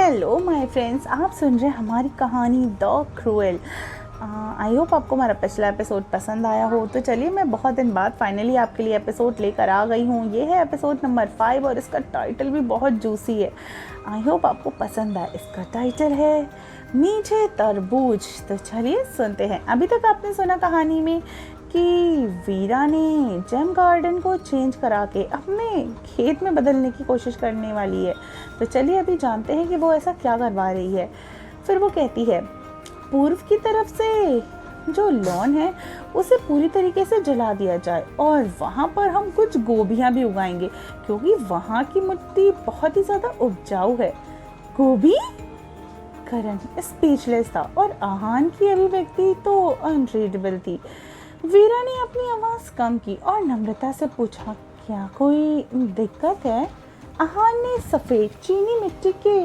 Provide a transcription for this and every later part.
Hello my friends, आप सुन रहे हैं हमारी कहानी द क्रूएल। आई होप आपको हमारा पिछला एपिसोड पसंद आया हो। तो चलिए, मैं बहुत दिन बाद फाइनली आपके लिए एपिसोड लेकर आ गई हूँ। ये है एपिसोड नंबर 5 और इसका टाइटल भी बहुत जूसी है। आई होप आपको पसंद आए। इसका टाइटल है मीठे तरबूज। तो चलिए सुनते हैं। अभी तक आपने सुना कहानी में कि वीरा ने जेम गार्डन को चेंज करा के अपने खेत में बदलने की कोशिश करने वाली है। तो चलिए अभी जानते हैं कि वो ऐसा क्या करवा रही है। फिर वो कहती है पूर्व की तरफ से जो लॉन है उसे पूरी तरीके से जला दिया जाए और वहाँ पर हम कुछ गोभियाँ भी उगाएंगे क्योंकि वहाँ की मिट्टी बहुत ही ज़्यादा उपजाऊ है। गोभी? करण स्पीचलेस था और आहान की अभिव्यक्ति तो अनरीडेबल थी। वीरा ने अपनी आवाज़ कम की और नम्रता से पूछा, क्या कोई दिक्कत है? आहान ने सफ़ेद चीनी मिट्टी के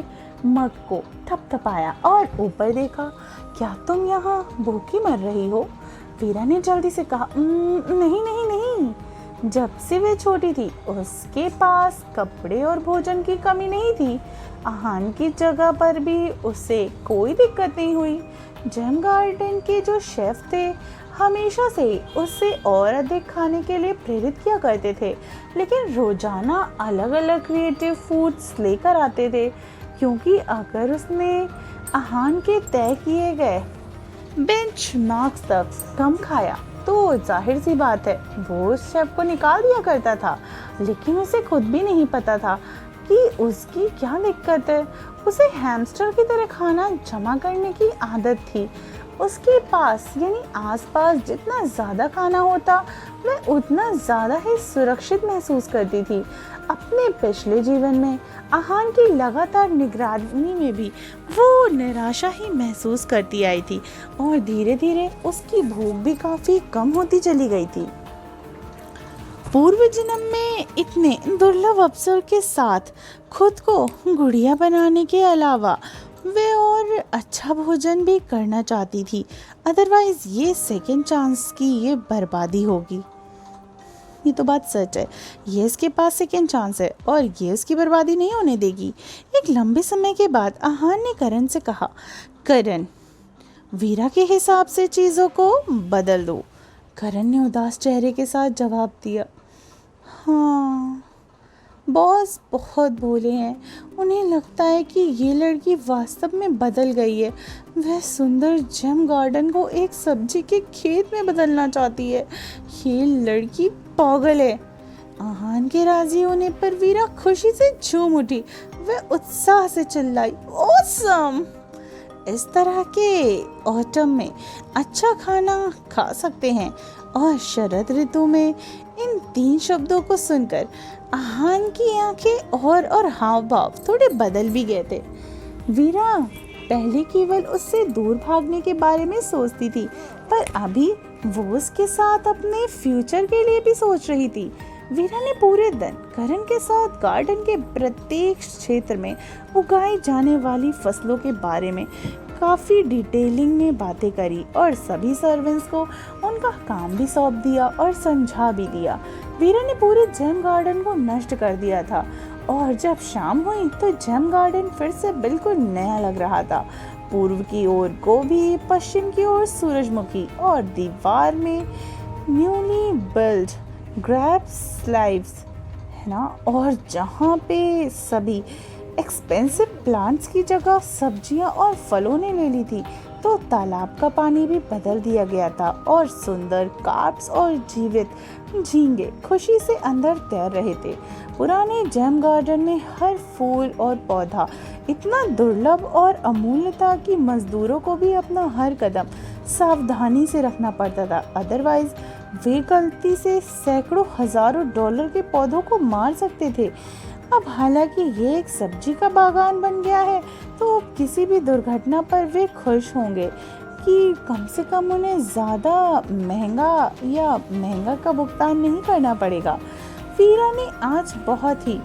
मग को थपथपाया और ऊपर देखा। क्या तुम यहाँ भूखी मर रही हो? वीरा ने जल्दी से कहा, नहीं नहीं नहीं। जब से वे छोटी थी उसके पास कपड़े और भोजन की कमी नहीं थी। आहान की जगह पर भी उसे कोई दिक्कत नहीं हुई। जेम गार्डन के जो शेफ थे हमेशा से उससे और अधिक खाने के लिए प्रेरित किया करते थे, लेकिन रोजाना अलग अलग क्रिएटिव फूड्स लेकर आते थे क्योंकि अगर उसने आहान के तय किए गए बेंचमार्क्स तक कम खाया तो जाहिर सी बात है वो उस शेफ को निकाल दिया करता था। लेकिन उसे खुद भी नहीं पता था कि उसकी क्या दिक्कत है। उसे हैमस्टर की तरह खाना जमा करने की आदत थी। उसके पास यानी आसपास जितना ज़्यादा खाना होता वह उतना ज़्यादा ही सुरक्षित महसूस करती थी। अपने पिछले जीवन में आहान की लगातार निगरानी में भी वो निराशा ही महसूस करती आई थी और धीरे धीरे उसकी भूख भी काफ़ी कम होती चली गई थी। पूर्व जन्म में इतने दुर्लभ अवसर के साथ खुद को गुड़िया बनाने के अलावा वे और अच्छा भोजन भी करना चाहती थी, अदरवाइज ये सेकेंड चांस की ये बर्बादी होगी। ये तो बात सच है, ये इसके पास सेकेंड चांस है और ये उसकी बर्बादी नहीं होने देगी। एक लंबे समय के बाद आहान ने करण से कहा, करण वीरा के हिसाब से चीज़ों को बदल दो। करण ने उदास चेहरे के साथ जवाब दिया, हाँ बॉस बहुत भोले हैं। उन्हें लगता है कि ये लड़की वास्तव में बदल गई है। वह सुंदर जेम गार्डन को एक सब्जी के खेत में बदलना चाहती है। ये लड़की पागल है। आहान के राजी होने पर वीरा खुशी से झूम उठी। वह उत्साह से चिल्लाई, ऑसम! इस तरह के ऑटम में अच्छा खाना खा सकते हैं। और शरद ऋतु में इन 3 शब्दों को सुनकर आहान की आंखें और हाव भाव थोड़े बदल भी गए थे। वीरा पहले केवल उससे दूर भागने के बारे में सोचती थी, पर अभी वो उसके साथ अपने फ्यूचर के लिए भी सोच रही थी। वीरा ने पूरे दिन करण के साथ गार्डन के प्रत्येक क्षेत्र में उगाई जाने वाली फसलों के बारे में काफ़ी डिटेलिंग में बातें करी और सभी सर्वेंट्स को उनका काम भी सौंप दिया और समझा भी दिया। वीरा ने पूरे जेम गार्डन को नष्ट कर दिया था और जब शाम हुई तो जेम गार्डन फिर से बिल्कुल नया लग रहा था। पूर्व की ओर गोभी, पश्चिम की ओर सूरजमुखी और दीवार में न्यूली बिल्ड ग्रेप्स स्लाइव्स है ना। और जहाँ पे सभी एक्सपेंसिव प्लांट्स की जगह सब्जियां और फलों ने ले ली थी, तो तालाब का पानी भी बदल दिया गया था और सुंदर कार्प्स और जीवित झींगे खुशी से अंदर तैर रहे थे। पुराने जेम गार्डन में हर फूल और पौधा इतना दुर्लभ और अमूल्य था कि मजदूरों को भी अपना हर कदम सावधानी से रखना पड़ता था, अदरवाइज वे गलती से सैकड़ों हजारों डॉलर के पौधों को मार सकते थे। अब हालांकि ये एक सब्जी का बागान बन गया है तो किसी भी दुर्घटना पर वे खुश होंगे कि कम से कम उन्हें ज़्यादा महंगा का भुगतान नहीं करना पड़ेगा। वीरा ने आज बहुत ही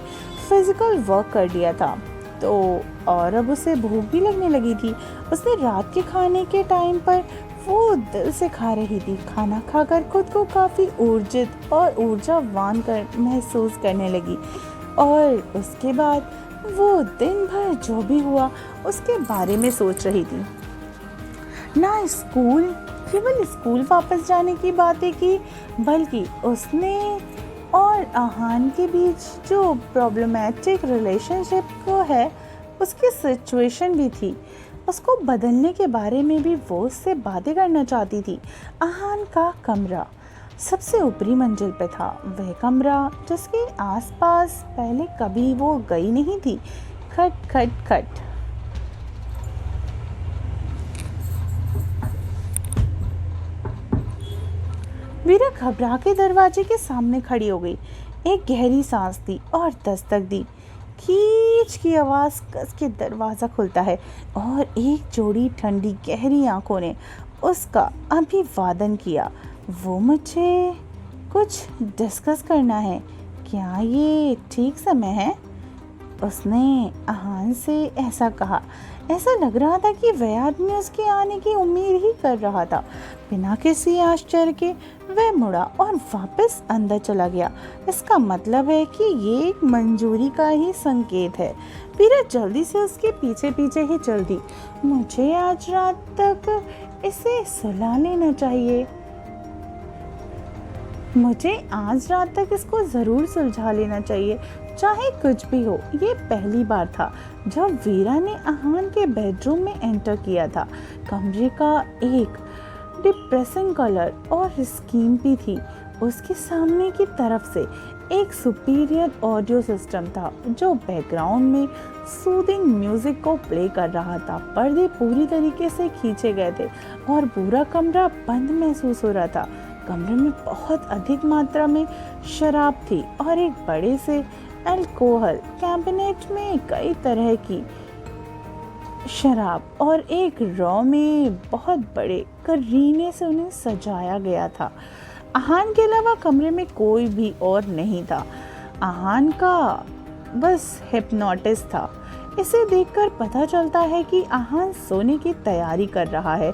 फिजिकल वर्क कर लिया था तो और अब उसे भूख भी लगने लगी थी। उसने रात के खाने के टाइम पर वो दिल से खा रही थी। खाना खाकर खुद को काफ़ी ऊर्जित और ऊर्जावान महसूस करने लगी और उसके बाद वो दिन भर जो भी हुआ उसके बारे में सोच रही थी। ना स्कूल, केवल स्कूल वापस जाने की बातें की, बल्कि उसने और आहान के बीच जो प्रॉब्लमेटिक रिलेशनशिप को है उसकी सिचुएशन भी थी। उसको बदलने के बारे में भी वो उससे बातें करना चाहती थी। आहान का कमरा सबसे ऊपरी मंजिल पे था, वह कमरा जिसके आसपास पहले कभी वो गई नहीं थी। खट खट खट। वीरा घबरा के दरवाजे के सामने खड़ी हो गई। एक गहरी सांस दी और दस्तक दी। खींच की आवाज़ कस के दरवाज़ा खुलता है और एक जोड़ी ठंडी गहरी आंखों ने उसका अभिवादन किया। वो मुझे कुछ डिस्कस करना है, क्या ये ठीक समय है? उसने आहान से ऐसा कहा। ऐसा लग रहा था कि वह आदमी उसके आने की उम्मीद ही कर रहा था। बिना किसी आश्चर्य के वह मुड़ा और वापस अंदर चला गया। इसका मतलब है कि ये एक मंजूरी का ही संकेत है। वीरा जल्दी से उसके पीछे पीछे ही चल दी। मुझे आज रात तक इसे सुला लेना चाहिए। मुझे आज रात तक इसको ज़रूर सुलझा लेना चाहिए, चाहे कुछ भी हो। ये पहली बार था जब वीरा ने आहान के बेडरूम में एंटर किया था। कमरे का एक डिप्रेसिंग कलर और स्कीम भी थी। उसके सामने की तरफ से एक सुपीरियर ऑडियो सिस्टम था जो बैकग्राउंड में सूदिंग म्यूजिक को प्ले कर रहा था। पर्दे पूरी तरीके से खींचे गए थे और पूरा कमरा बंद महसूस हो रहा था। कमरे में बहुत अधिक मात्रा में शराब थी और एक बड़े से अल्कोहल कैबिनेट में कई तरह की शराब और एक रॉ में बहुत बड़े करीने से उन्हें सजाया गया था। आहान के अलावा कमरे में कोई भी और नहीं था। आहान का बस हिप्नोटिस्ट था। इसे देखकर पता चलता है कि आहान सोने की तैयारी कर रहा है।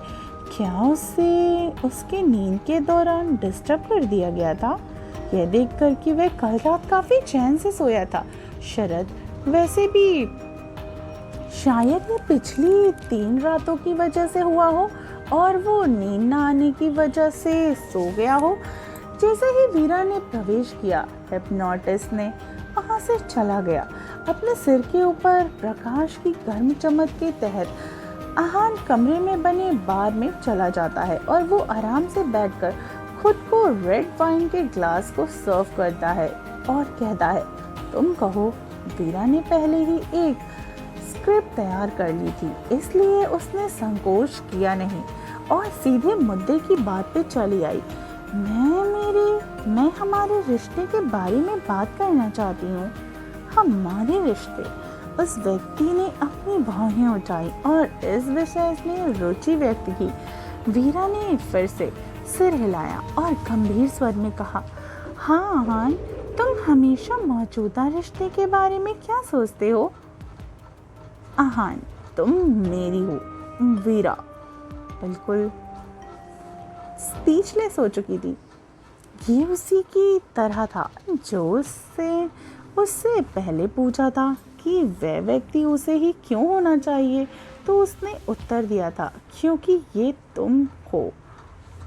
क्या उसे उसके नींद के दौरान डिस्टर्ब कर दिया गया था? यह देखकर कि वह कल रात काफी चैन से सोया था। शरद वैसे भी शायद ये पिछली 3 रातों की वजह से हुआ हो और वो नींद न आने की वजह से सो गया हो। जैसे ही वीरा ने प्रवेश किया, हिप्नोटिस्ट ने वहां से चला गया। अपने सिर के ऊपर प्रकाश की गर्म चमक के तहत आहान कमरे में बने बार में चला जाता है और वो आराम से बैठकर खुद को रेड वाइन के ग्लास को सर्व करता है और कहता है, तुम कहो। वीरा ने पहले ही एक स्क्रिप्ट तैयार कर ली थी, इसलिए उसने संकोच किया नहीं और सीधे मुद्दे की बात पे चली आई। मैं हमारे रिश्ते के बारे में बात करना चाहती हूँ। हमारे रिश्ते। उस व्यक्ति ने अपनी बाहें उठाई और इस विषय में रुचि व्यक्त की। वीरा ने फिर से सिर हिलाया और गंभीर स्वर में कहा, हाँ आहान, तुम हमेशा मौजूदा रिश्ते के बारे में क्या सोचते हो? आहान, तुम मेरी हो। वीरा बिल्कुल स्पीचलेस हो चुकी थी। ये उसी की तरह था जो उससे पहले पूछा था कि वह व्यक्ति उसे ही क्यों होना चाहिए, तो उसने उत्तर दिया था, क्योंकि ये तुम हो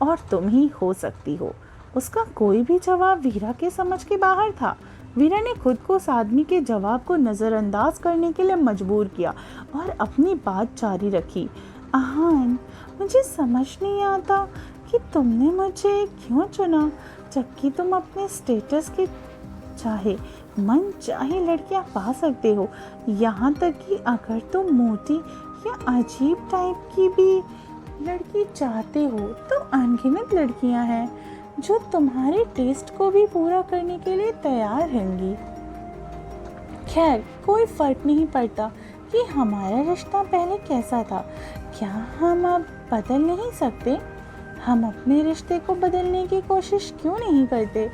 और तुम ही हो सकती हो। उसका कोई भी जवाब वीरा के समझ के बाहर था। वीरा ने खुद को उस आदमी के जवाब को नज़रअंदाज करने के लिए मजबूर किया और अपनी बात जारी रखी। आहान, मुझे समझ नहीं आता कि तुमने मुझे क्यों चुना, जबकि तुम अपने स्टेटस के चाहे मन चाहे लड़कियां पा सकते हो। यहाँ तक कि अगर तुम मोटी या अजीब टाइप की भी लड़की चाहते हो तो अनगिनत लड़कियां हैं जो तुम्हारे टेस्ट को भी पूरा करने के लिए तैयार रहेंगी। खैर, कोई फर्क नहीं पड़ता कि हमारा रिश्ता पहले कैसा था। क्या हम अब बदल नहीं सकते? हम अपने रिश्ते को बदलने की कोशिश क्यों नहीं करते?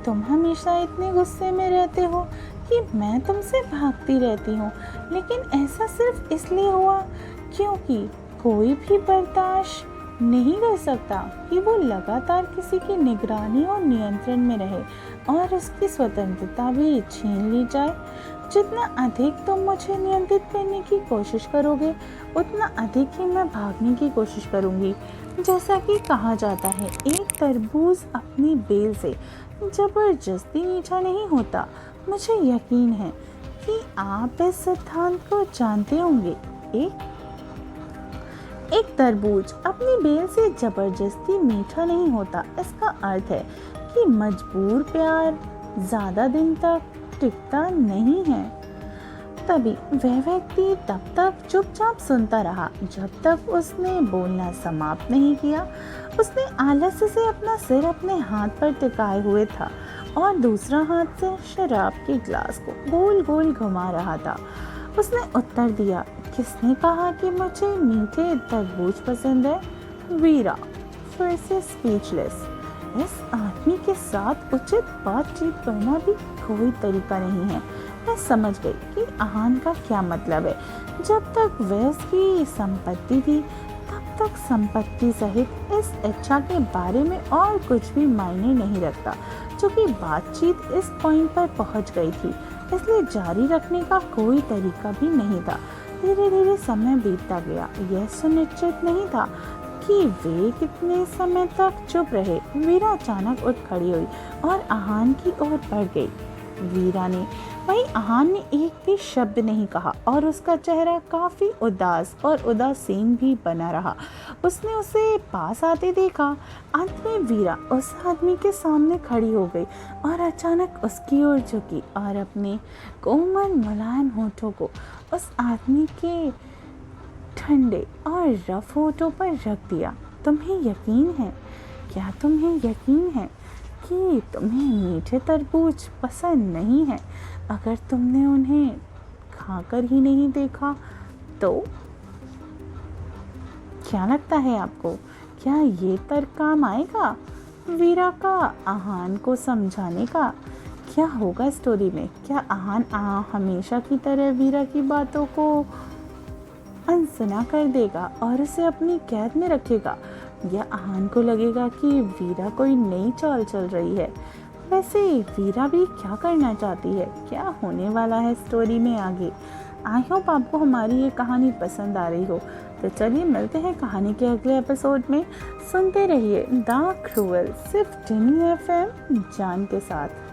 तुम हमेशा इतने गुस्से में रहते हो कि मैं तुमसे भागती रहती हूँ, लेकिन ऐसा सिर्फ इसलिए हुआ क्योंकि कोई भी बर्दाश्त नहीं कर सकता कि वो लगातार किसी की निगरानी और नियंत्रण में रहे और उसकी स्वतंत्रता भी छीन ली जाए। जितना अधिक तुम मुझे नियंत्रित करने की कोशिश करोगे उतना अधिक ही मैं भागने की कोशिश करूँगी। जैसा कि कहा जाता है, एक तरबूज अपनी बेल से जबरदस्ती मीठा नहीं होता। मुझे यकीन है कि आप इस सिद्धांत को जानते होंगे। एक तरबूज अपनी बेल से जबरदस्ती मीठा नहीं होता। इसका अर्थ है कि मजबूर प्यार ज़्यादा दिन तक टिकता नहीं है। तभी वह व्यक्ति तब तक चुपचाप सुनता रहा जब तक उसने बोलना समाप्त नहीं किया। उसने आलस्य से अपना सिर अपने हाथ पर टिकाए हुए था और दूसरा हाथ से शराब के ग्लास को गोल गोल घुमा रहा था। उसने उत्तर दिया, किसने कहा कि मुझे मीठे तरबूज पसंद है? वीरा फिर से स्पीचलेस। इस आदमी के साथ उचित बातचीत करना भी कोई तरीका नहीं है। मैं समझ गई कि आहान का क्या मतलब है। जब तक वह उसकी संपत्ति थी तब तक संपत्ति सहित इस इच्छा के बारे में और कुछ भी मायने नहीं रखता। चूँकि बातचीत इस पॉइंट पर पहुंच गई थी इसलिए जारी रखने का कोई तरीका भी नहीं था। धीरे धीरे समय बीतता गया। यह सुनिश्चित नहीं था कि वे कितने समय तक चुप रहे। वीरा अचानक उठ खड़ी हुई और आहान की ओर बढ़ गई। वीरा ने वही आहान ने एक भी शब्द नहीं कहा और उसका चेहरा काफी उदास और उदासीन भी बना रहा। उसने उसे पास आते देखा। अंत में वीरा उस आदमी के सामने खड़ी हो गई और अचानक उसकी ओर झुकी और अपने कोमल मुलायम होठों को उस आदमी के ठंडे और रफ होठों पर रख दिया। तुम्हें यकीन है? क्या तुम्हें यकीन है कि तुम्हें मीठे तरबूज पसंद नहीं है? अगर तुमने उन्हें खाकर ही नहीं देखा तो? क्या लगता है आपको, क्या ये तर्क काम आएगा वीरा का आहान को समझाने का? क्या होगा स्टोरी में? क्या आहान हमेशा की तरह वीरा की बातों को अनसुना कर देगा और उसे अपनी कैद में रखेगा, या आहान को लगेगा कि वीरा कोई नई चाल चल रही है? वैसे वीरा भी क्या करना चाहती है? क्या होने वाला है स्टोरी में आगे? आई होप आपको हमारी ये कहानी पसंद आ रही हो। तो चलिए मिलते हैं कहानी के अगले एपिसोड में। सुनते रहिए द क्रूएल, सिर्फ टिनी FM जान के साथ।